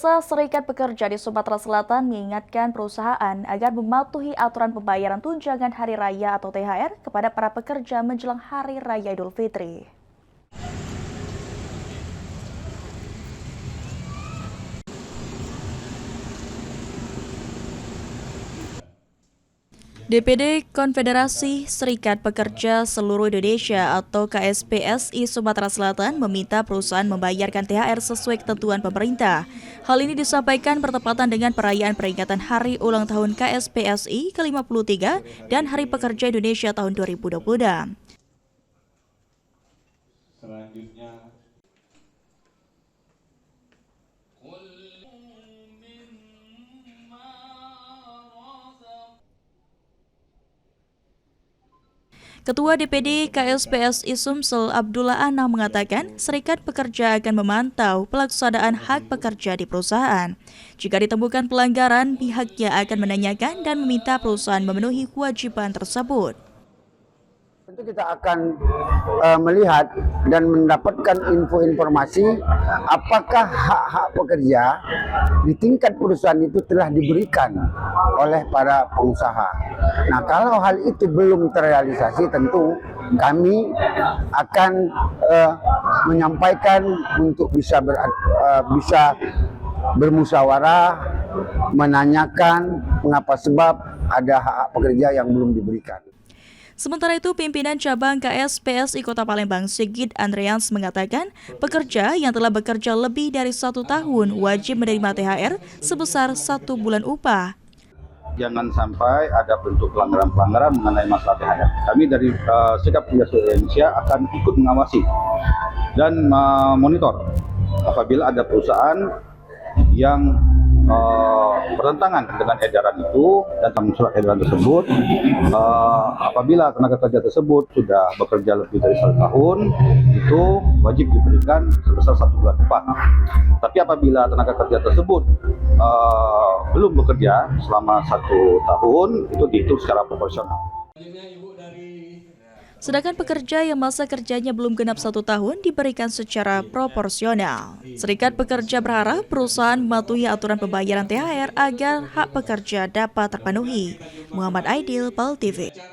Pemirsa, Serikat Pekerja di Sumatera Selatan mengingatkan perusahaan agar mematuhi aturan pembayaran tunjangan hari raya atau THR kepada para pekerja menjelang Hari Raya Idul Fitri. DPD Konfederasi Serikat Pekerja Seluruh Indonesia atau KSPSI Sumatera Selatan meminta perusahaan membayarkan THR sesuai ketentuan pemerintah. Hal ini disampaikan bertepatan dengan perayaan peringatan Hari Ulang Tahun KSPSI ke-53 dan Hari Pekerja Indonesia tahun 2022. Selanjutnya Ketua DPD KSPSI Sumsel Abdullah Anah mengatakan Serikat Pekerja akan memantau pelaksanaan hak pekerja di perusahaan. Jika ditemukan pelanggaran, pihaknya akan menanyakan dan meminta perusahaan memenuhi kewajiban tersebut. Tentu kita akan melihat dan mendapatkan informasi apakah hak-hak pekerja di tingkat perusahaan itu telah diberikan oleh para pengusaha. Nah, kalau hal itu belum terrealisasi, tentu kami akan menyampaikan untuk bisa bermusyawarah, menanyakan mengapa sebab ada hak pekerja yang belum diberikan. Sementara itu, pimpinan cabang KSPSI Kota Palembang Sigit Andreans mengatakan pekerja yang telah bekerja lebih dari 1 tahun wajib menerima THR sebesar 1 bulan upah. Jangan sampai ada bentuk pelanggaran-pelanggaran mengenai masalah THR. Kami dari Serikat Pekerja Indonesia akan ikut mengawasi dan memonitor apabila ada perusahaan yang bertentangan dengan edaran itu dan surat edaran tersebut. Apabila tenaga kerja tersebut sudah bekerja lebih dari 1 tahun, itu wajib diberikan sebesar 1 bulan upah. Tapi apabila tenaga kerja tersebut belum bekerja selama 1 tahun, itu dihitung secara proporsional. Sedangkan pekerja yang masa kerjanya belum genap 1 tahun diberikan secara proporsional. Serikat Pekerja berharap perusahaan mematuhi aturan pembayaran THR agar hak pekerja dapat terpenuhi. Muhammad Aidil, PAL TV.